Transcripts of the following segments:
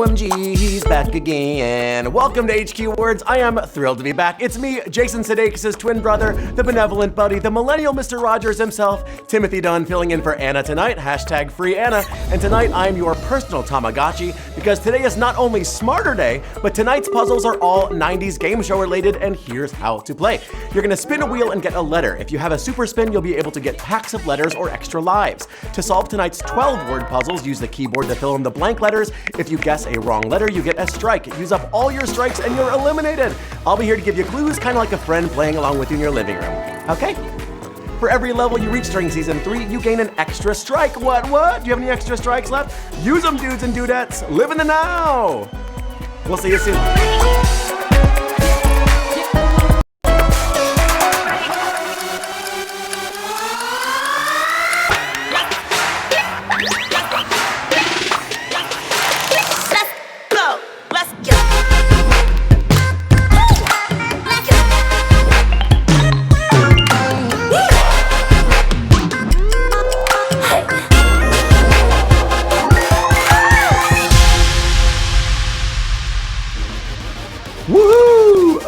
OMG, he's back again. Welcome to HQ Words. I am thrilled to be back. It's me, Jason Sudeikis' twin brother, the benevolent buddy, the millennial Mr. Rogers himself, Timothy Dunn, filling in for Anna tonight, hashtag free Anna. And tonight I'm your personal Tamagotchi, because today is not only Smarter Day, but tonight's puzzles are all 90s game show related, and here's how to play. You're gonna spin a wheel and get a letter. If you have a super spin, you'll be able to get packs of letters or extra lives. To solve tonight's 12-word puzzles, use the keyboard to fill in the blank letters. If you guess a wrong letter, you get a strike. Use up all your strikes and you're eliminated. I'll be here to give you clues, kind of like a friend playing along with you in your living room. Okay? For every level you reach during season 3, you gain an extra strike. What? Do you have any extra strikes left? Use them, dudes and dudettes. Live in the now. We'll see you soon.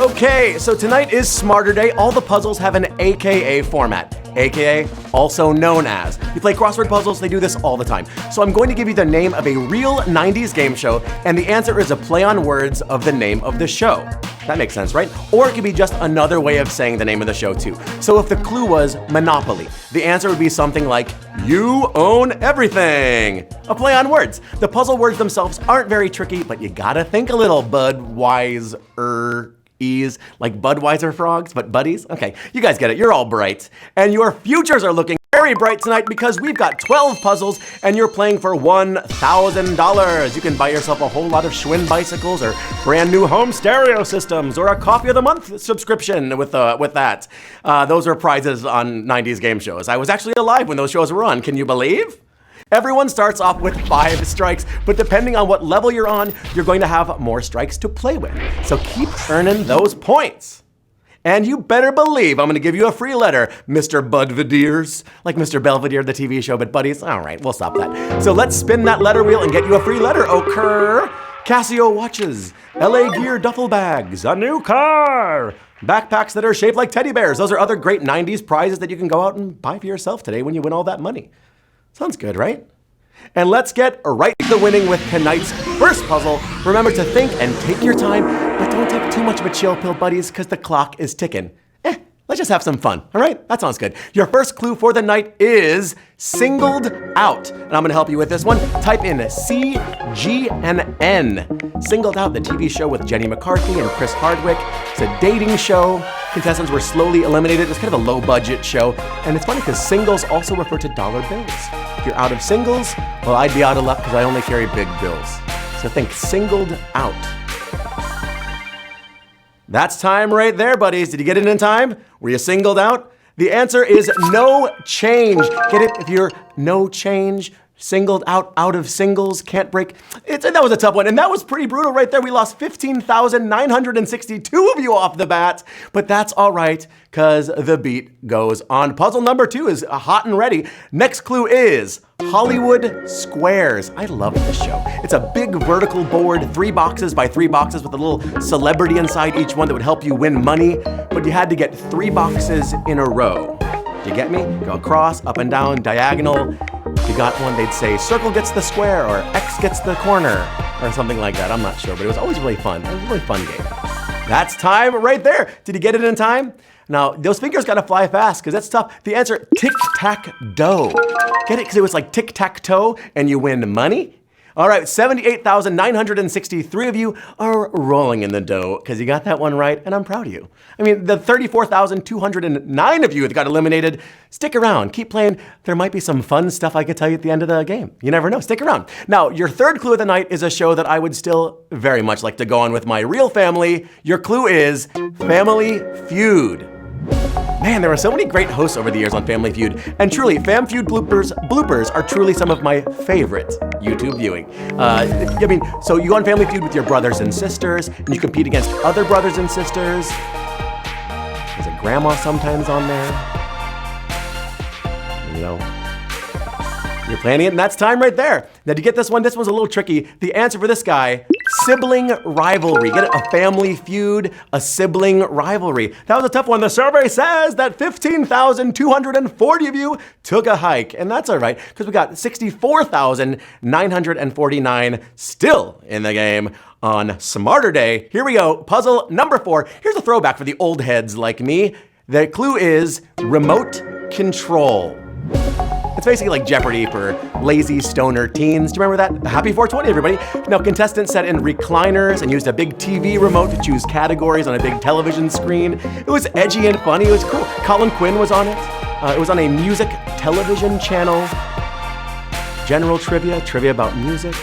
Okay, so tonight is Smarter Day. All the puzzles have an AKA format. AKA, also known as. You play crossword puzzles, they do this all the time. So I'm going to give you the name of a real 90s game show, and the answer is a play on words of the name of the show. That makes sense, right? Or it could be just another way of saying the name of the show too. So if the clue was Monopoly, the answer would be something like, you own everything. A play on words. The puzzle words themselves aren't very tricky, but you gotta think a little, Budweiser. Like Budweiser frogs, but buddies? Okay, you guys get it, you're all bright. And your futures are looking very bright tonight because we've got 12 puzzles and you're playing for $1,000. You can buy yourself a whole lot of Schwinn bicycles or brand new home stereo systems or a coffee of the month subscription with that. Those are prizes on 90s game shows. I was actually alive when those shows were on, can you believe? Everyone starts off with 5 strikes, but depending on what level you're on, you're going to have more strikes to play with. So keep earning those points. And you better believe I'm gonna give you a free letter, Mr. Budvediers. Like Mr. Belvedere, the TV show, but buddies, all right, we'll stop that. So let's spin that letter wheel and get you a free letter, Okur. Casio watches, LA Gear duffel bags, a new car, backpacks that are shaped like teddy bears. Those are other great 90s prizes that you can go out and buy for yourself today when you win all that money. Sounds good, right? And let's get right to the winning with tonight's first puzzle. Remember to think and take your time, but don't take too much of a chill pill, buddies, because the clock is ticking. Let's just have some fun, all right? That sounds good. Your first clue for the night is singled out. And I'm gonna help you with this one. Type in CGNN. Singled Out, the TV show with Jenny McCarthy and Chris Hardwick. It's a dating show. Contestants were slowly eliminated. It's kind of a low budget show. And it's funny because singles also refer to dollar bills. If you're out of singles, well, I'd be out of luck because I only carry big bills. So think singled out. That's time right there, buddies. Did you get it in time? Were you singled out? The answer is no change. Get it? If you're no change, singled out of singles, can't break. That was a tough one, and that was pretty brutal right there. We lost 15,962 of you off the bat, but that's all right, because the beat goes on. Puzzle number 2 is hot and ready. Next clue is Hollywood Squares. I love this show. It's a big vertical board, 3 boxes by 3 boxes with a little celebrity inside each one that would help you win money, but you had to get 3 boxes in a row. Do you get me? Go across, up and down, diagonal. If you got one, they'd say circle gets the square or X gets the corner or something like that. I'm not sure, but it was always really fun. It was a really fun game. That's time right there. Did you get it in time? Now, those fingers gotta fly fast because that's tough. The answer, tic-tac-dough. Get it? Because it was like tic-tac-toe and you win money. All right, 78,963 of you are rolling in the dough because you got that one right, and I'm proud of you. I mean, the 34,209 of you that got eliminated, stick around, keep playing. There might be some fun stuff I could tell you at the end of the game. You never know, stick around. Now, your third clue of the night is a show that I would still very much like to go on with my real family. Your clue is Family Feud. Man, there are so many great hosts over the years on Family Feud, and truly, Fam Feud bloopers are truly some of my favorite YouTube viewing. So you go on Family Feud with your brothers and sisters, and you compete against other brothers and sisters. There's a grandma sometimes on there. You know, You're planning it, and that's time right there. Now, to get this one's a little tricky. The answer for this guy, sibling rivalry. Get it? A family feud, a sibling rivalry. That was a tough one. The survey says that 15,240 of you took a hike, and that's all right, because we got 64,949 still in the game on Smarter Day. Here we go. Puzzle number 4. Here's a throwback for the old heads like me. The clue is remote control. It's basically like Jeopardy for lazy stoner teens. Do you remember that? Happy 420, everybody. Now, contestants sat in recliners and used a big TV remote to choose categories on a big television screen. It was edgy and funny. It was cool. Colin Quinn was on it. It was on a music television channel. General trivia about music.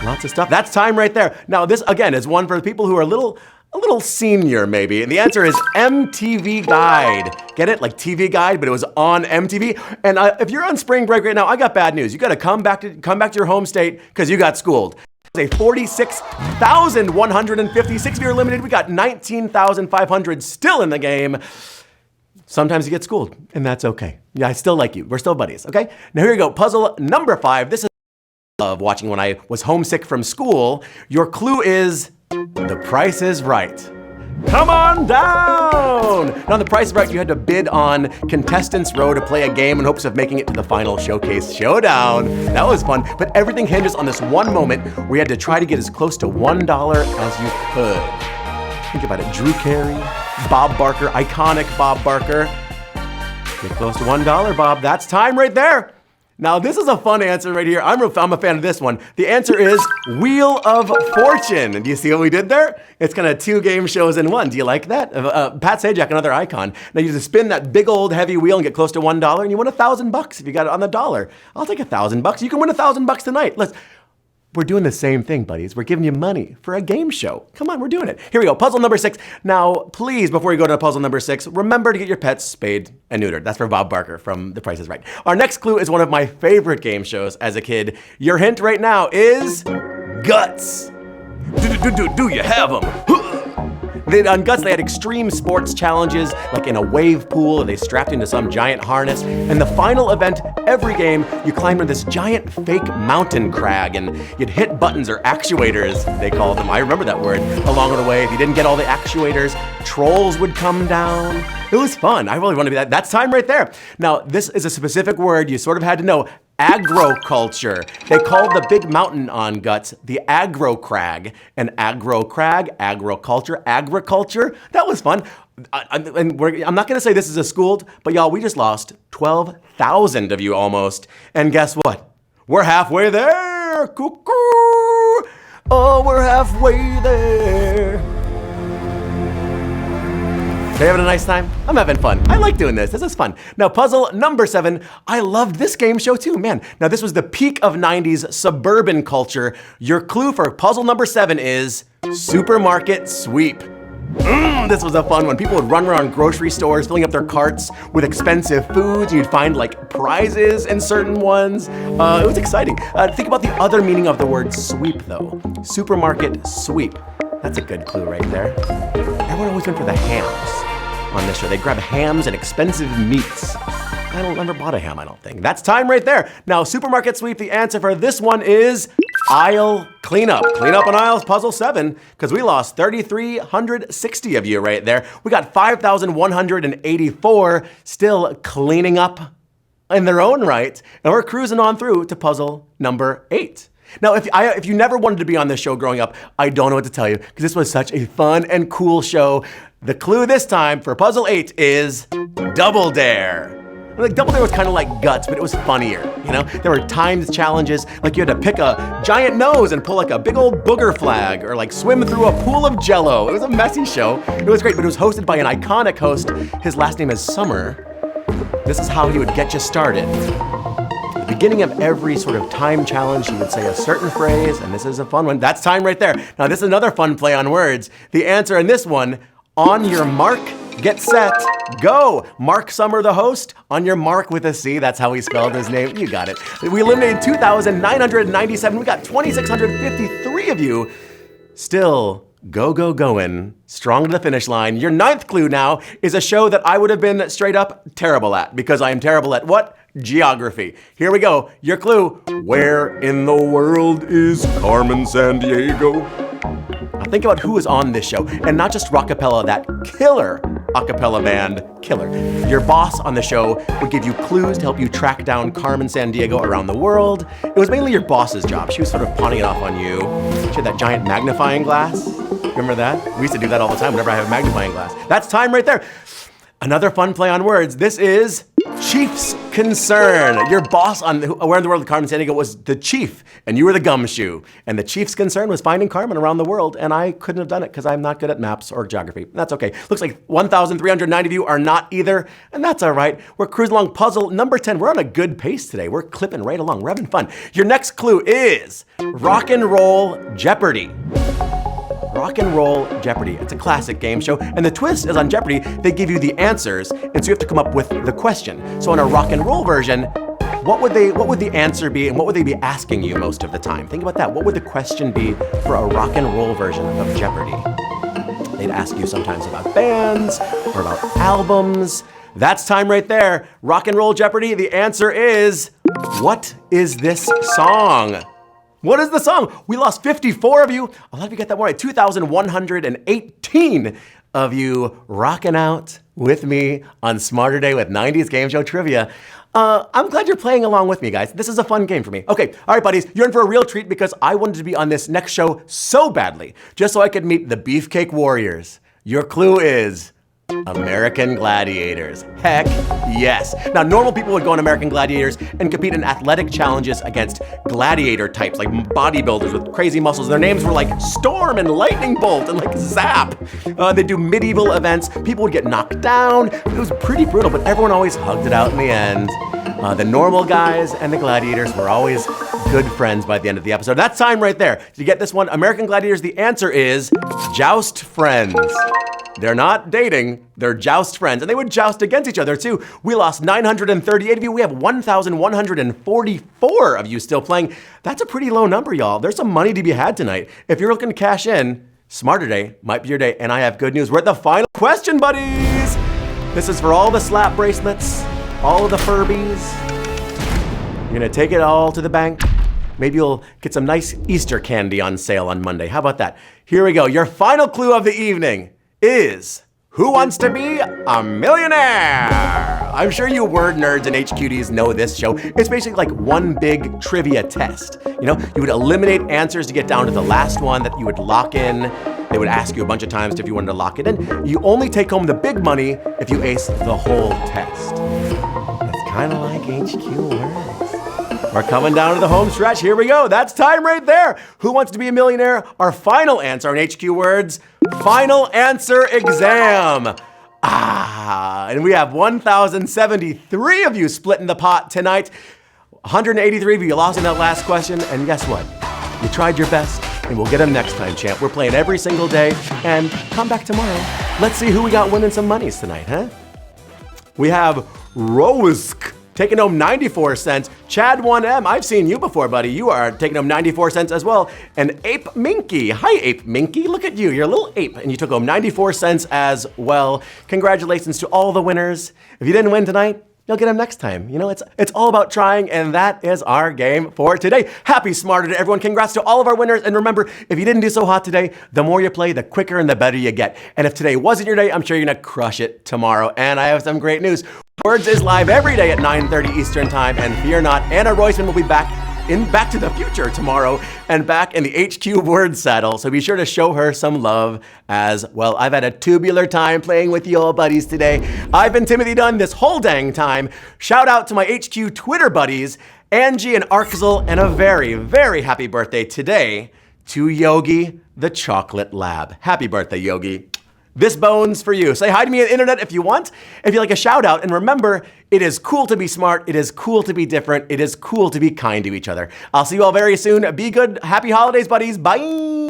Lots of stuff. That's time right there. Now, this, again, is one for people who are a little senior, maybe. And the answer is MTV Guide. Get it? Like TV Guide, but it was on MTV. And if you're on spring break right now, I got bad news. You got to come back to your home state because you got schooled. It's a 46,156 viewer limited. We got 19,500 still in the game. Sometimes you get schooled, and that's okay. Yeah, I still like you. We're still buddies, okay? Now here you go. Puzzle number 5. This is of watching when I was homesick from school. Your clue is The Price is Right. Come on down! Now, on The Price is Right, you had to bid on Contestants Row to play a game in hopes of making it to the final showcase showdown. That was fun, but everything hinges on this one moment where you had to try to get as close to $1 as you could. Think about it. Drew Carey, Bob Barker, iconic Bob Barker. Get close to $1, Bob. That's time right there. Now, this is a fun answer right here. I'm a fan of this one. The answer is Wheel of Fortune. Do you see what we did there? It's kind of 2 game shows in one. Do you like that? Pat Sajak, another icon. Now, you just spin that big old heavy wheel and get close to $1, and you win $1,000 if you got it on the dollar. I'll take $1,000. You can win $1,000 tonight. We're doing the same thing, buddies. We're giving you money for a game show. Come on, we're doing it. Here we go, puzzle number 6. Now, please, before you go to puzzle number 6, remember to get your pets spayed and neutered. That's for Bob Barker from The Price is Right. Our next clue is one of my favorite game shows as a kid. Your hint right now is Guts. Do you have them? On Guts, they had extreme sports challenges, like in a wave pool, or they strapped into some giant harness. And the final event, every game, you climbed on this giant fake mountain crag, and you'd hit buttons or actuators, they called them. I remember that word. Along the way, if you didn't get all the actuators, trolls would come down. It was fun. I really want to be that. That's time right there. Now, this is a specific word you sort of had to know. Agriculture. They called the big mountain on Guts the Agro Crag. And Agro Crag, agriculture. That was fun. I'm not going to say this is a schooled, but y'all, we just lost 12,000 of you almost. And guess what? We're halfway there. Cuckoo. Oh, we're halfway there. Are you having a nice time? I'm having fun. I like doing this. This is fun. Now, puzzle number 7. I loved this game show too, man. Now, this was the peak of 90s suburban culture. Your clue for puzzle number 7 is supermarket sweep. This was a fun one. People would run around grocery stores filling up their carts with expensive foods. You'd find like prizes in certain ones. It was exciting. Think about the other meaning of the word sweep though. Supermarket sweep. That's a good clue right there. Everyone always went for the hams on this show. They'd grab hams and expensive meats. I never bought a ham, I don't think. That's time right there. Now, supermarket sweep, the answer for this one is aisle cleanup. Clean up on aisles, puzzle 7, because we lost 3,360 of you right there. We got 5,184 still cleaning up in their own right, and we're cruising on through to puzzle number 8. Now, if you never wanted to be on this show growing up, I don't know what to tell you, because this was such a fun and cool show. The clue this time for puzzle 8 is Double Dare. Like Double Dare was kind of like Guts, but it was funnier, you know? There were timed challenges, like you had to pick a giant nose and pull like a big old booger flag, or like swim through a pool of Jell-O. It was a messy show. It was great, but it was hosted by an iconic host. His last name is Summer. This is how he would get you started. At the beginning of every sort of time challenge, he would say a certain phrase, and this is a fun one. That's time right there. Now, this is another fun play on words. The answer in this one, on your mark, get set, go. Mark Summer, the host, on your mark with a C. That's how he spelled his name. You got it. We eliminated 2,997. We got 2,653 of you. Still going, strong to the finish line. Your 9th clue now is a show that I would have been straight up terrible at, because I am terrible at what? geography. Here we go. Your clue. Where in the world is Carmen Sandiego? Now think about who is on this show, and not just Rockapella, that killer acapella band, Killer. Your boss on the show would give you clues to help you track down Carmen Sandiego around the world. It was mainly your boss's job. She was sort of pawning it off on you. She had that giant magnifying glass. Remember that? We used to do that all the time whenever I have a magnifying glass. That's time right there. Another fun play on words. This is Chief's Concern. Your boss on Where in the World is Carmen Sandiego was the chief, and you were the gumshoe. And the chief's concern was finding Carmen around the world, and I couldn't have done it because I'm not good at maps or geography. That's okay. Looks like 1,390 of you are not either, and that's all right. We're cruising along puzzle number 10. We're on a good pace today. We're clipping right along. We're having fun. Your next clue is Rock and Roll Jeopardy! Rock and Roll Jeopardy! It's a classic game show, and the twist is on Jeopardy, they give you the answers, and so you have to come up with the question. So in a rock and roll version, what would the answer be, and what would they be asking you most of the time? Think about that. What would the question be for a rock and roll version of Jeopardy? They'd ask you sometimes about bands or about albums. That's time right there. Rock and Roll Jeopardy! The answer is, what is this song? What is the song? We lost 54 of you. A lot of you got that right. 2,118 of you rocking out with me on Smarter Day with 90s Game Show Trivia. I'm glad you're playing along with me, guys. This is a fun game for me. Okay, all right, buddies, you're in for a real treat because I wanted to be on this next show so badly, just so I could meet the Beefcake Warriors. Your clue is American Gladiators. Heck yes. Now, normal people would go on American Gladiators and compete in athletic challenges against gladiator types, like bodybuilders with crazy muscles. Their names were like Storm and Lightning Bolt and like Zap. They do medieval events. People would get knocked down. It was pretty brutal, but everyone always hugged it out in the end. The normal guys and the gladiators were always good friends by the end of the episode. That's time right there. Did you get this one? American Gladiators, the answer is joust friends. They're not dating, they're joust friends. And they would joust against each other too. We lost 938 of you. We have 1,144 of you still playing. That's a pretty low number, y'all. There's some money to be had tonight. If you're looking to cash in, Smarter Day might be your day. And I have good news. We're at the final question, buddies. This is for all the slap bracelets, all of the Furbies. You're gonna take it all to the bank. Maybe you'll get some nice Easter candy on sale on Monday. How about that? Here we go. Your final clue of the evening is Who Wants to Be a Millionaire? I'm sure you word nerds and HQDs know this show. It's basically like one big trivia test. You know, you would eliminate answers to get down to the last one that you would lock in. They would ask you a bunch of times if you wanted to lock it in. You only take home the big money if you ace the whole test. It's kind of like HQ words. We're coming down to the home stretch. Here we go. That's time right there. Who Wants to Be a Millionaire? Our final answer on HQ Words. Final answer exam. And we have 1,073 of you splitting the pot tonight. 183 of you lost in that last question. And guess what? You tried your best, and we'll get them next time, champ. We're playing every single day. And come back tomorrow. Let's see who we got winning some monies tonight, huh? We have Rowisk taking home 94 cents. Chad 1M, I've seen you before, buddy. You are taking home 94 cents as well. And Ape Minky. Hi, Ape Minky. Look at you. You're a little ape, and you took home 94 cents as well. Congratulations to all the winners. If you didn't win tonight, you'll get them next time. You know, it's all about trying, and that is our game for today. Happy Smarter to everyone. Congrats to all of our winners. And remember, if you didn't do so hot today, the more you play, the quicker and the better you get. And if today wasn't your day, I'm sure you're gonna crush it tomorrow. And I have some great news. Words is live every day at 9:30 Eastern Time, and fear not, Anna Roisman will be back in Back to the Future tomorrow and back in the HQ Word saddle, so be sure to show her some love as well. I've had a tubular time playing with you all buddies today. I've been Timothy Dunn this whole dang time. Shout out to my HQ Twitter buddies, Angie and Arxel, and a very, very happy birthday today to Yogi the Chocolate Lab. Happy birthday, Yogi. This bone's for you. Say hi to me on the internet if you want, if you like a shout out. And remember, it is cool to be smart. It is cool to be different. It is cool to be kind to each other. I'll see you all very soon. Be good. Happy holidays, buddies. Bye.